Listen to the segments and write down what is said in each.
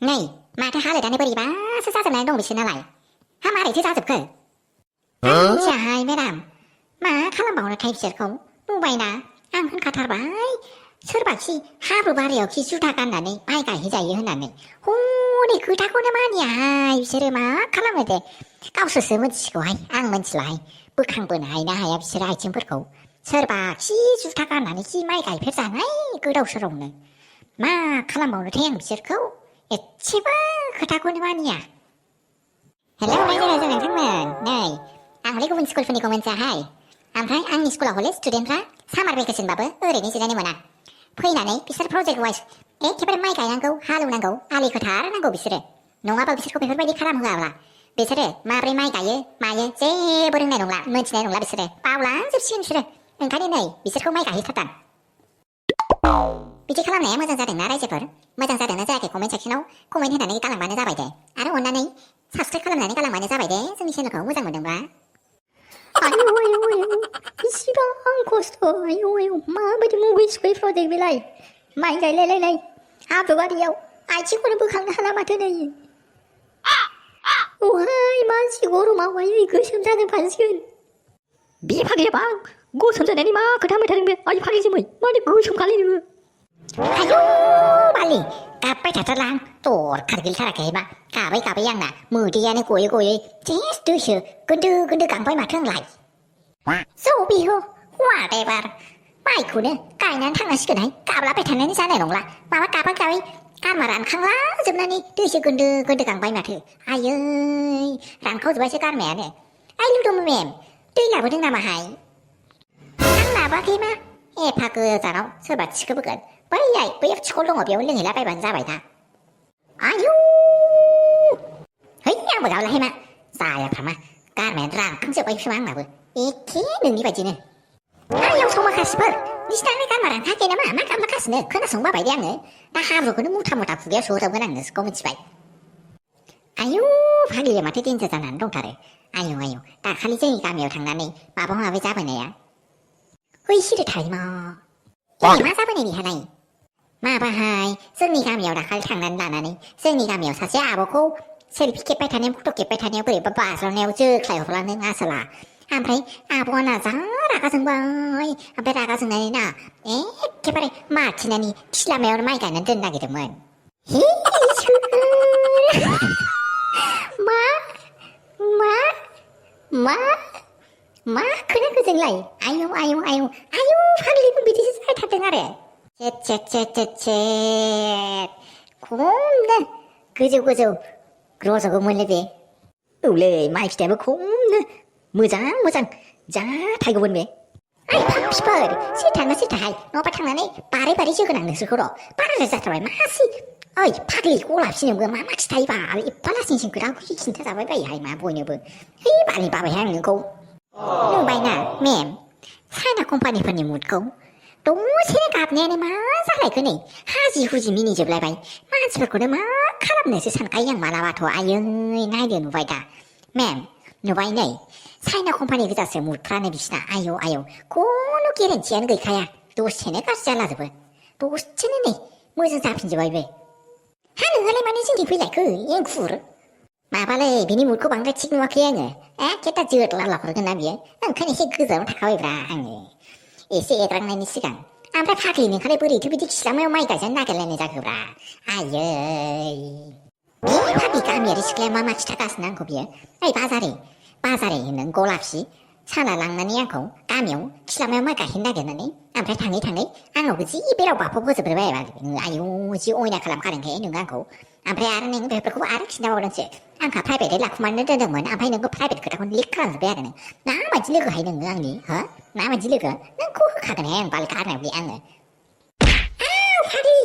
नै माथो हालोदानो बोरैबासो जाजोबनानै दं बिसोर नालाय हा मारैथो जाजोबखो जाहाय मेडाम मा खालामबावनोथाय बिसोरखौ नुबायना आं होनखाथारबाय सोरबाखि हाब्रु बारियावखि जुथा गाननानै माइ गायहैजायो होननानै हनै खोथाखौनो मानियाहाय बिसोरो मा खालामो दे गावसोरसो मिथिसिगौहाय आं मिथिलाहाय बोखांबोनो हायोना हाया बिसोरो आथिंफोरखौ सोरबाखि जुथा गाननानैखि माइ गायफेरजानाय गोदाव सोरावनो मा खालामबावनोथाय आं बिसोरखौ एसेबो खोथाखौनो मानिया हेलौ रायजो नोंथांमोन नै आं हले गुबुन स्कुलफोरनिखौ मिन्थियाहाय ओमफ्राय आंनि स्कुलाव हले स्टुडेन्टफ्रा सामार भेकेसनबाबो ओरैनो जिरायनो मोना फैनानै बिसोर प्रजेक्ट वाइज एखेबारे माइ गायनांगौ हालेवनांगौ आलि खोथारनांगौ बिसोरो नङाबा बिसोरखौ बेफोरबायदि खालामहोआब्ला बिसोरो माब्रै माइ गायो मायो जेबो रोंनाय नंला मोनथिनाय नंला बिसोरो बावलांजोबसिगोन बिसोरो ओंखायनो नै बिसोरखौ माइ गायहैथारदां बिदि खालामनाया मोजां जादोंना रायजोफोर मोजां जादोंना जायाखै कमेन्ट सेक्सनाव कमेन्ट होनानै गालांबानो जाबाय दे आरो अननानै साबस्क्राइब खालामनानै गालांबानो जाबाय दे जोंनि चेनेलखौ मोजां मोनदोंबा आयौ आयौ आयौ इसिबां खस्थ' आयौ आयौ माबायदि मुगै सुगै प्रजेक्ट बेलाय माइ गायलायलायलाय हाब्रुबारियाव आथिंखौनो बोखांनो हाला माथो नै औहाय मानसि गरमाव आयै गोसोम जादों फानसिगोन बे फाग्लियाबा गोसोम जानायनि मा खोथा होनबाय थादों बे आयै फाग्लि जोमै मानो गोसोम खालाय नोङो आयौ बालि गाबबाय थाथारलां दरखार गैथाराखै मा गाबै गाबै आंना मोदैयानो गयै गयै जेस दुइसो गोन्दो गोन्दो गांबाय माथो आंलाय ज' बिहु वाटेभार माइखौनो गायनानै थांनांसिगोनहाय गाबलाबाय थानानै जानाय नंला माबा गाबा गाबै गारमा रानखांला जोबनानै दैसो गोन्दो गोन्दो गांबाय माथो आयै रानखावजोब्बायसो गारमायानो आइ लुदोंमोन मेम दै लाबोदों नामाहाय आं लाबोआखै मा एफा गोजानाव सोरबा थिखोबोगोन बैयाव थिखल दङ बेयाव लोंहैलाबायबानो जाबाय दा आयौ है आंबो गाबलाहाय मा जायाफ्रामा गारमायानो रानखांजोब्बायसो मा आंनाबो एखे नोंनि बायदिनो आयाव समाखासिफोर बिसिनानो गारमा रानखायाखै नामा मा गाबलागासिनो खोनासंनो बाबाय दे आङो दा हाब्रुखौनो मुथा मुथा खुगायाव सोहरजोबगोन आं नोंसोरखौ मिथिबाय आयौ फाग्लिया माथो देन्जार जानानै दंथारो आयौ आयौ दाखालि जोंनि गामियाव थांनानै माबा माबि जाबोनाया है सिरि थायो मा मा जाबोनाय बेहालाय माबाहाय जोंनि गामियाव दाखालि थांनानै लानानै जोंनि गामियाव सासे आब'खौ सेल्फि खेबबाय थानायाव फट' खेबबाय थानायाव बोरैबा बाज्लायनायाव जोख्लाय हरलांदों आसोला ओमफ्राय आब'आ ना जा रागा जोंबाय ओमफ्राय रागा जोंनानै ना एखेबारे माथिनानै थि लामायावनो माइ गायनानै दोननो नागिरदोंमोन मा मा मा मा खोनाखो जोंलाय आयौ आयौ आयौ आयौ फाग्लिबो बिदिसो जाथारदों आरो खमनो गोजौ गोजौ रज'गौमोनलै बे औलै माइ फिथाइयाबो खमनो मोजां मोजां जा थायगौमोन बे आइ फांफिफोर सिथाना सिथाहाय नङाबा थांनानै बारै बारै जोगोन आं नोंसोरखौ र' बाराद्राय जाथारबाय मासि ओइ फाग्लि गलाबसि नोंबो मा मा खिथायो बाल एफा लासिंसिं खोथाखौ खिन्थाजाबाय बायोहाय मा बयनोबो है बालि बाबायहाय आं नोंखौ नुबायना मेम चाइना कम्पानिफोरनि मुडखौ दसेनो गाबनायानो मा जालायखो नै हाजि हुजि मिनिजोबलायबाय मानसिफोरखौनो मा खालामनोसो सानखायो आं मालाबाथ' आयै नायदो नुबाय दा मेम नुबाय नै चाइना कम्पानि गोजासो मुडफ्रानो बिसिना आयौ आयौ खुनु गेरेन्थियानो गैखाया दसेनो गाज्रि जालाजोबो दसेनो नै मोजां जाफिनजोब्बायबो हा नोंहालाय माने जोंथिं फैलायखो एंखुर माबालै बिनि मुडखौ बांद्राय थिग नुवाखै आङो एखे दा जोदलाला हरगोन ना बियो ओंखायनो एसे गोजानाव थाखाबायब्रा आङो एसे एद्रांनायनि सिगां ओमफ्राय फाग्लि नोंहालाय बोरैथो बिदि खिलामायाव माइ गायजानो नागिरलायनाय जाखोब्रा आयै बे फाग्लि गामियारि सिख्लाया मा मा खिथागासिनो आंखौ बियो ओइ बाजारे नों गलाबसि साना लांनानै आंखौ गामियाव खिलामायाव माइ गायहैनो नागिरनानै ओमफ्राय थाङै थाङै आंनाव जि बेराव बाफब होजोबबाय आयौ जि अयना खालामखादोंहाय नों आंखौ ओमफ्राय आरो नों बेफोरखौ आरो खिन्थाबावदोंसो आंखा प्राइभेटै लाखुमानो दोनदोंमोन ओमफ्राय नोंखौ प्राइभेट खोथाखौनो लिक खालामजोब्बाय आरो नों माबायदि लोगोहाय नोङो आंनि हो माबायदि लोगो नोंखौ होखागोनहाय आं बाल गारनायावलै आङो फाग्लि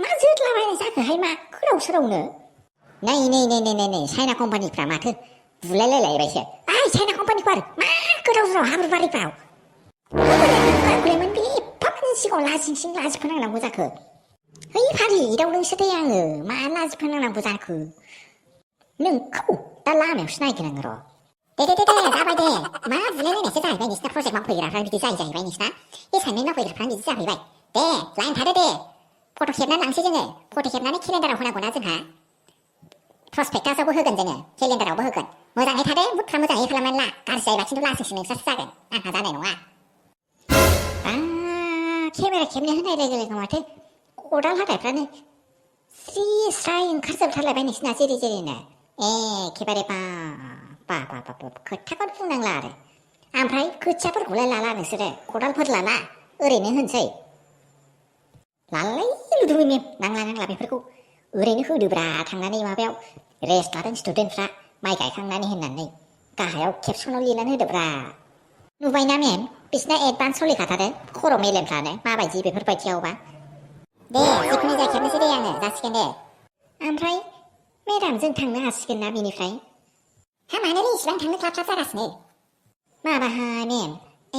मा जोदलाबायनाय जाखोहाय मा गोदाव सोरावनो नै चाइना कम्पानिफ्रा माथो बुलायलायलायबायसो ओइ चाइना कम्पानिफोर मा गोदाव सोराव हाब्रुबारिफ्राव बे एफाबानि सिगाङाव लाजिंसिं लाजि फोनांनांगौ जाखो है फाग्लि एदावदोंसो दे आङो मा लाजि फोनांनांगौ जाखो नोंखौ दा लामायावसो नायगोन आङो र' दे जाबाय दे मा बुलायलायनायसो जाहैबाय नोंसिना प्रजेक्ट मावफैग्राफ्रा बिदि जाहैबाय नोंसिना एसाइनमेन्ट मावफैग्राफ्रा बिदि जाहैबाय दे लाइन थादो दे फट' खेबनानै लांसै जोङो फट' खेबनानै केलेन्डाराव होनांगौना जोंहा प्रसपेक्टासआवबो होगोन जोङो केलेन्डारावबो होगोन मोजाङै थादो बुटफ्रा मोजाङै खालामनानै ला गाज्रि जायोबा खिन्थु लासिंसिं नोंसोरसो जागोन आंहा जानाय नङा केमेरा खेबनो होनाय लोगो लोगो माथो खदाल हाथायफ्रानो स्रि स्राय ओंखारजोबथारलायबाय नोंसिना जेरै जेरैनो एखेबारे बा खोथाखौनो बुंनांला आरो ओमफ्राय खोथियाफोरखौलाय लाला नोंसोरो खदालफोर लाला ओरैनो होनसै लालाय लुदुबै मेम नांला बेफोरखौ ओरैनो होदोब्रा थांनानै माबायाव रेस्ट लादों स्टुडेन्टफ्रा माइ गायखांनानै होननानै गाहायाव केपसनाव लिरनानै होदोब्रा नुबायना मेम बिसिना एडभान्स सोलिखाथारो खर' मेलेमफ्रानो माबायदि बेफोरबायदियावबा दे जिखुनु जाया खेबनोसै दे आङो जासिगोन दे ओमफ्राय मेडाम जों थांनो हासिगोन ना बिनिफ्राय मानोलै इसिबां थांनो क्लाब क्लाब जागासिनो माबाहाय मेम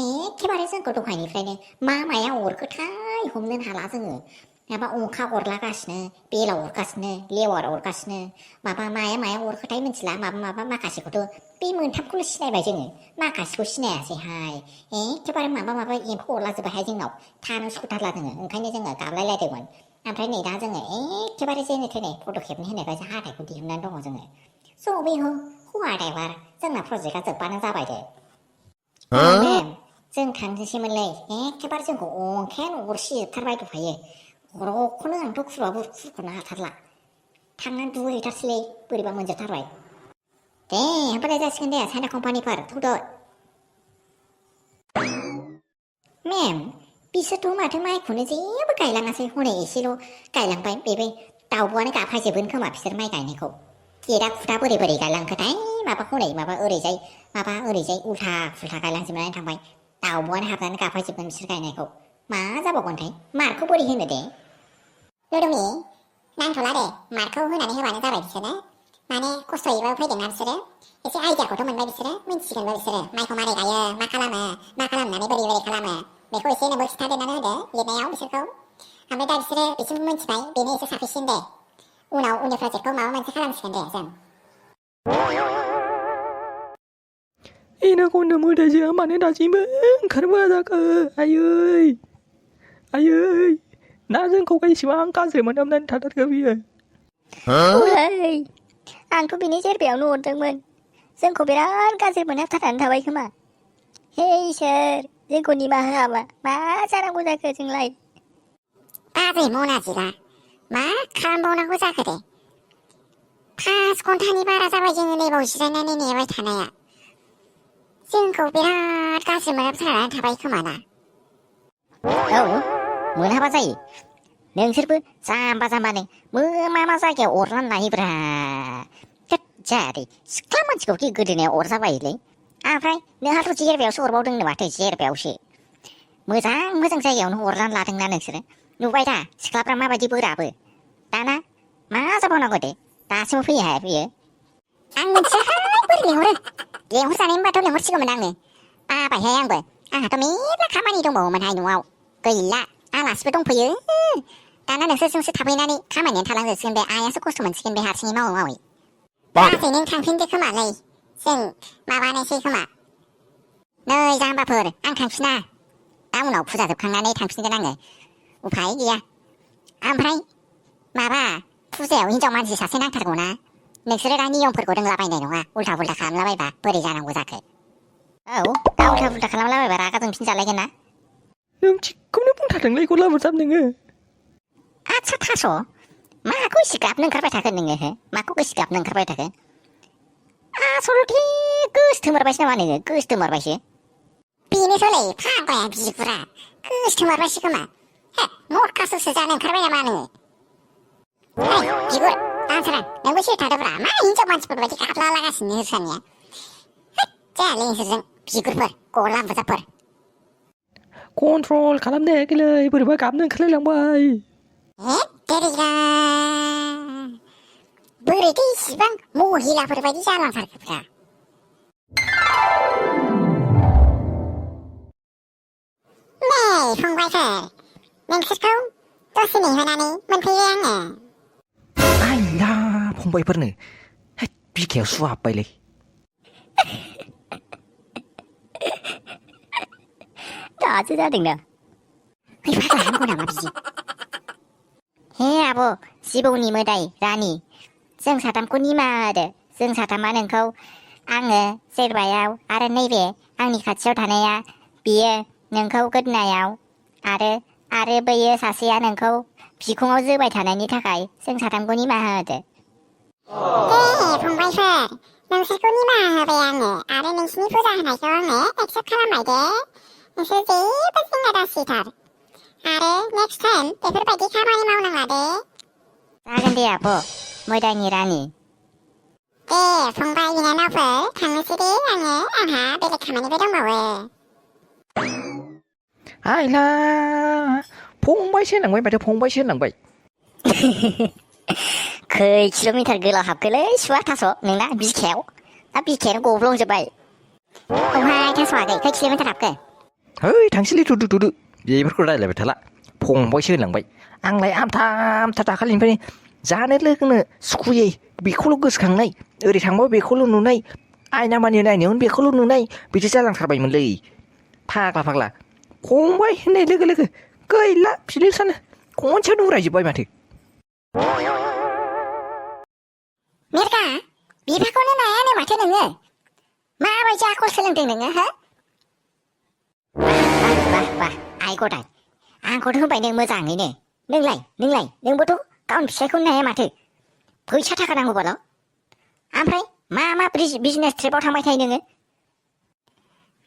एखेबारे जोंखौ दहायनिफ्रायनो माया अरखोथाय हमनोनो हाला जोङो माबा अंखा अरलागासिनो बेलाव अरगासिनो लेवार अरगासिनो माबा माया अरखोथाय मिथिला माबा माखासेखौथ' बे मोनथामखौनो सिनायबाय जोङो माखासेखौ सिनायासैहाय एखेबारे माबा एम्फौ अरलाजोब्बायहाय जोंनाव थानो सुखुथारला जोङो ओंखायनो जोङो गाबलायलायदोंमोन ओमफ्राय नै दा जोङो एखेबारे जेने थेने फट' खेबनो होनायखायसो हाथायखौ दिहुननानै दङ जोङो स' बे हवाटेभार जोंना प्रजेक्टआ जोब्बानो जाबाय दे मेम जों थांनोसैमोनलै एखेबारे जोंखौ अंखायानो अरसिजोबथारबाय दहायो खर'खौनो आंथ' खुरबाबो खुरख'नो हाथारला थांनानै दुगैहैथारसैलै बोरैबा मोनजोबथारबाय दे होमबालाय जासिगोन दे चाइना कम्पानिफोर थौद' मेम बिसोरथ' माथो माइखौनो जेबो गायलाङासै हनै एसेल' गायलांबाय बेबो दाउब'आनो गाफाजोबगोन खोमा बिसोर माइ गायनायखौ गेदा खुदा बोरै गायलांखोथाय माबा ओरैजाय उल्था फुल्था गायलांजोबनानै थांबाय दाउब'आनो हाबनानै गाफाजोबगोन बिसोर गायनायखौ मा जाबावगोनथाय मार्कखौ बोरै होनो दे लुदुमि नांथ'ला दे मार्कखौ होनानै होबानो जाबाय बिसोरो माने खस्थ'यैबाबो फैदोंना बिसोरो एसे आइडियाखौथ' मोनबाय बिसोरो मिन्थिसिगोनबो बिसोरो माइखौ मारै गायो मा खालामनानै बोरै खालामो बेखौ एसे नोंबो खिन्थादेरनानै होदो लिरनायाव बिसोरखौ ओमफ्राय दा बिसोरो बिसिम मिन्थिबाय बेनो एसे साफिसियेन्ट दे उननि प्रजेक्टखौ माबा मोनसे खालामसिगोन दे जों एनाखौनो मोदायजोआ मानो दासिमबो ओंखारबोआ जाखो आयै ना जोंखौ इसिबां गाज्रि मोनहाबनानै थाथारखो बियो ओइ आंथ' बिनि जेरबायावनो हरदोंमोन जोंखौ बिराद गाज्रि मोनहाबथारनानै थाबाय खोमा हे इसोर जोंखौ निमाहा होआबा मा जानांगौ जाखो जोंलाय बाजै मनाजिरा मा खालामबावनांगौ जाखो दे 5 घन्टानि बारा जाबाय जोङो नैबाव जिरायनानै नेबाय थानाया जोंखौ बिराद गाज्रि मोनहाबथारनानै थाबाय खोमा ना औ मोनहाबा जायो नोंसोरबो जाम्बानो मा जायगायाव अरनानै लायोब्रा जायादै सिख्ला मानसिखौ गोदोनायाव अरजाबायोलै ओमफ्राय नोंहाथ' जेरबायावसो अरबावदोंनो माथो जेरबायावसो मोजां जायगायावनो अरनानै लादोंना नोंसोरो नुबाय दा सिख्लाफ्रा माबायदि बोराबो दाना मा जाबावनांगौ दे दासिमबो फैया बियो आं मिथियाहाय बोरै लेंहरजानाय मोनबाथ' लेंहरसिगौमोन आङो बाबायहाय आंहाथ' मेरला खामानि दंबावोमोनहाय न'आव गैला आलासिबो दंफैयो दाना नोंसोरजोंसो थाफैनानै खामानियानो थालांजोबसिगोन बे आइयासो खस्थ' मोनसिगोन बे हारसिङै मावै बाजै नों थांफिनदो खोमालै जों माबानोसै खोमा नै जाम्बाफोर आं थांफिना दा उनाव फुजा जोबखांनानै थांफिनगोन आङो उफाय गैया ओमफ्राय माबा फुजायाव हिनजाव मानसि सासे नांथारगौना नोंसोरो दा नियमफोरखौ रोंलाबायनाय नङा उल्था फुल्था खालामलाबायबा बोरै जानांगौ जाखो औ दा उल्था फुल्था खालामलाबायबा रागा जोंफिनजालायगोन ना नों थिगखौनो बुंथारदोंलै गलाबुरजाब नोङो आच्छा थास' माखौ एसे गाबनो ओंखारबाय थाखो नोङो माखौ गोसो गाबनो ओंखारबाय थाखो आसलथे गोसोथोमारबायसो नामा नोङो गोसोथोमारबायसो बेनोसोलै फाग्लाया बिगुरा गोसोथोमारबायसो खोमा मदकासोसो जानो ओंखारबाय नामा नोङो बिगुर दानसारा नोंबो सिरि थादोब्रा मा हिनजाव मानसिफोर बायदि गाबलालागासिनो होसानिया जायालै नोंसोरजों बिगुरफोर गला बुजाबफोर कन्ट्रल खालामनो हायाखैलै बोरैबा गाबनो ओंखारलायलांबाय तेरिगा बोरैथो इसिबां महिलाफोर बायदि जालांथारखोब्रा नै फंबायफोर नोंसोरखौ दसे नेहोनानै मोनफैबाय आङो आइला फंबायफोरनो बिखायाव सुवा हाबबायलै दासो जादोंना फैफाजानांगौ नामा बिदि हे आब' जिबौनि मोदाय रानि जों साथामखौ निमाहा होदो जों साथामा नोंखौ आङो जेरबायाव आरो नैबे आंनि खाथियाव थानाया बियो नोंखौ गोदोनायाव आरो बैयो सासेया नोंखौ बिखुङाव जोबाय थानायनि थाखाय जों साथामखौ निमाहा होदो। फंबायफोर नोंसोरखौ निमाहा होबाय आङो आरो नोंसिनि फुजा होनायखौ आङो एक्सेप्ट खालामबाय दे। नोंसोर जेबो जिंगा दासिथार आरो नेक्स्ट टाइम बेफोरबायदि खामानि मावनाङा दे। जागोन दे आब' मोदायनि रानि। दे फंबाय बिनानावफोर थांनोसै दे आङो आंहा बेलेग खामानिबो दंबावो। आइला फंबायसो होनलांबाय माथो फंबायसो होनलांबाय। खै किल'मिटार गोलाव हाबखोलै सुवा थास' नोंना बिखायाव दा बिखायानो गब्लंजोब्बाय। औहाय थास' आगै खै किल'मिटार हाबखो? है थांसैलै थुदो बेफोरखौ रायज्लायबाय थाला फंबायसो होनलांबाय। आंलाय आमथा आमथा दाखालिनिफ्रायनो जानो लोंनो सुखुयै बेखौल' गोसोखांनाय ओरै थांबाबो बेखौल' नुनाय आयना मानि नायनायावनो बेखौल' नुनाय बिदि जालांथारबायमोनलै फाग्ला फंबाय होननाय लोगो लोगो गैला फिलिंसानो खनसेयावनो उरायजोब्बाय माथो। मिरगा बिफाखौनो नायानो माथो नोङो माबायदि आखल सोलोंदों नोङो हो? बाह आइ गदाय आंखौथ' होनबाय नों मोजाङैनो। नोंलाय नोंबोथ' गावनि फिसायखौ नाया माथो फैसा थाखा नांगौबाल'। ओमफ्राय मा बिजनेस ट्रिपआव थांबाय थायो नोङो?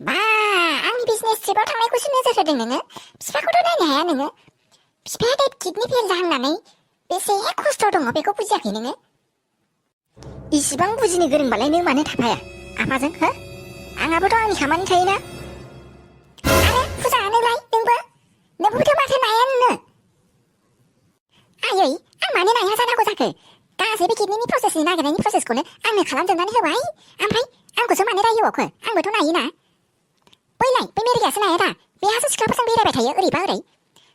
बा आंनि बिजनेस ट्रिपआव थांनायखौसो नोजोर होदों नोङो बिफाखौथ' नायनो हाया नोङो। बिफाया दा किडनि फेल जाहांनानै बेसे खस्थ' दङ बेखौ बुजियाखै नोङो? इसिबां बुजिनो गोरोंबालाय नों मानो थाफाया आफाजों हो? आंहाबोथ' आंनि खामानि थायोना। आरो फुजायानोलाय नोंबोथ' माथो नाया नोङो? आयै आं मानो नाया जानांगौ जाखो? गासैबो किडनिनि प्रसेसनि नागिरनायनि प्रसेसखौनो आंनो खालामजोबनानै होबाय ओमफ्राय आंखौसो मानो रायो अखो? आंबोथ' नायोना। बै मेरिगायासो नाया दा बेहासो सिख्लाफोरजों बेरायबाय थायो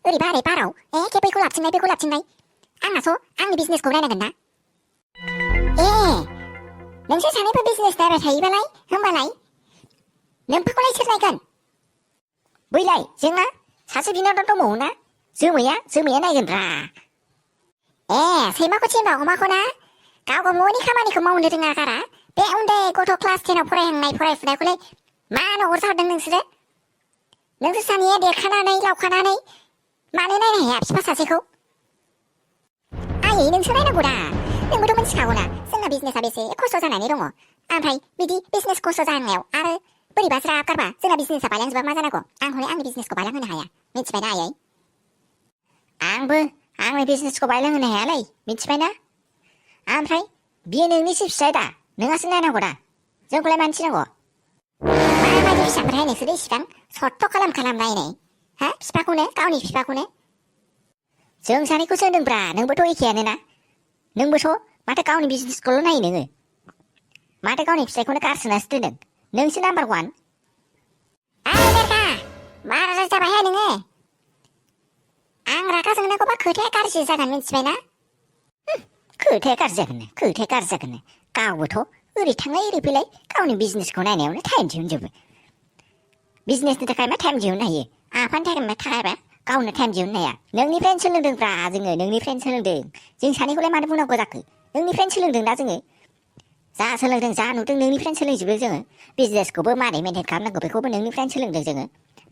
ओरैबा ओरै बाराव एखे बैखौ लाबथिंनाय आंहासो आंनि बिजनेसखौ नायनांगोन ना। नोंसोर सानैबो बिजनेस नायबाय थायोबालाय होमबालाय नोंफाखौलाय सोर नायगोन? बैलाय जोंना सासे बिनानाव दंबावो ना जोमैया नायगोनब्रा। सैमाखौ थिनबा अमाखौ ना गाव न'नि खामानिखौ मावनो रोङा गारा बे उन्दै गथ' क्लास 10आव फरायहांनाय फरायफुनायखौलाय मानो अरजा हरदों नोंसोर सानैया देरखानानै लावखानानै मानो नायनो हाया बिफा सासेखौ? आयै नोंसो नायनांगौ दा नोंबोथ' मिथिखागौ ना जोंना बिजनेसा बेसे खस्थ' जानानै दङ। ओमफ्राय बिदि बिजनेस खस्थ' जानायाव आरो बोरैबा ज्राब गारबा जोंना बिजनेसा बायलांजोबा मा जानांगौ? आं हले आंनि बिजनेसखौ बायलांहोनो हाया मिथिबायना आयै? आंबो आंनि बिजनेसखौ बायलांहोनो हायालै मिथिबायना? ओमफ्राय बियो नोंनिसो फिसाय दा नोंहासो नायनांगौ दा जोंखौलाय मानो थिनांगौ? माबायदि फिसाफोरहाय नोंसोरो इसिबां सट्ट खालाम नायनाय हा बिफाखौनो गावनि बिफाखौनो? जों सानैखौसो होनदोंब्रा नोंबोथ' एखेयानो ना। नोंबोथ' माथो गावनि बिजनेसखौल' नायो नोङो माथो गावनि फिसायखौनो गारसोनासो दोनदों नोंसो नाम्बार 1। मेरगा बारा जाबायहाय नोङो। आं रागा जोंनांगौबा खोथाया गाज्रि जागोन मिथिबायना? खोथाया गाज्रि जागोन गावबोथ' ओरै थांलाय ओरै फैलाय गावनि बिजनेसखौ नायनायावनो टाइम दिहुनजोबो। बिजनेसनि थाखाय मा टाइम दिहुननो हायो? आफानि थाखायबा गावनो टाइम दिहुननो हाया। नोंनिफ्रायनो सोलोंदोंब्रा जोङो नोंनिफ्रायनो सोलोंदों। जों सानैखौलाय मानो बुंनांगौ जाखो? नोंनिफ्रायनो सोलोंदों ना जोङो जा सोलोंदों जा नुदों नोंनिफ्रायनो सोलोंजोबो जोङो। बिजनेसखौबो मारै मेनटेन खालामनांगौ बेखौबो नोंनिफ्रायनो सोलोंदों जोङो।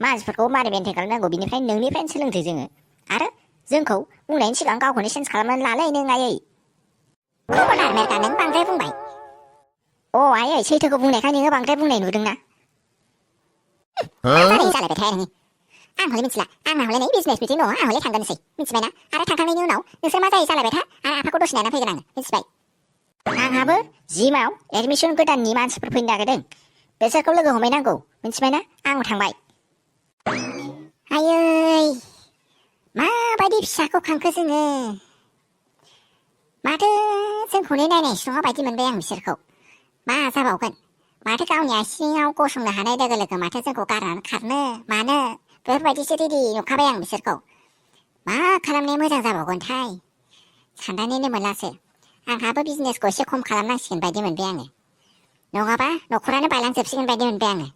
मानसिफोरखौ मारै मेनटेन खालामनांगौ बिनिफ्रायनो नोंनिफ्रायनो सोलोंदों जोङो। आरो जोंखौ बुंनायनि सिगां गावखौनो चेन्ज खालामनानै लालाय नों आयै। खबरदार मेरगा नों बांद्राय बुंबाय। आयै सैथोखौ बुंनायखाय नोङो बांद्राय बुंनाय नुदोंना? जालायबाय थाया नोङो। आं हले मिथिला आंना हले नै बिजनेस मिटिं दङ आं हले थांगोनसै मिथिबायना? आरो थांखांनायनि उनाव नोंसोर मा जायो जालायबाय था आरो आफाखौ दसे नेना फैगोन आङो मिथिबाय? आंहाबो जिमाव एडमिसन गोदाननि मानसिफोर फैनो नागिरदों बेसोरखौ लोगो हमहैनांगौ मिथिबायना? आंबो थांबाय। आयै माबायदि फिसाखौ खांखो जोङो माथो जोंखौनो नायनाय सुङा बायदि मोनबाय आं बिसोरखौ। मा जाबावगोन माथो गावनि आथिङाव गसंनो हानाय लोगो लोगो माथो जोंखौ गारनानै खारनो मानो बेफोरबायदिसो रेडि नुखाबाय आं बिसोरखौ। मा खालामनाया मोजां जाबावगोनथाय साननानैनो मोनलासो। आंहाबो बिजनेसखौ एसे खम खालामनांसिगोन बायदि मोनबाय आङो नङाबा न'खरानो बायलांजोबसिगोन बायदि मोनबाय आङो।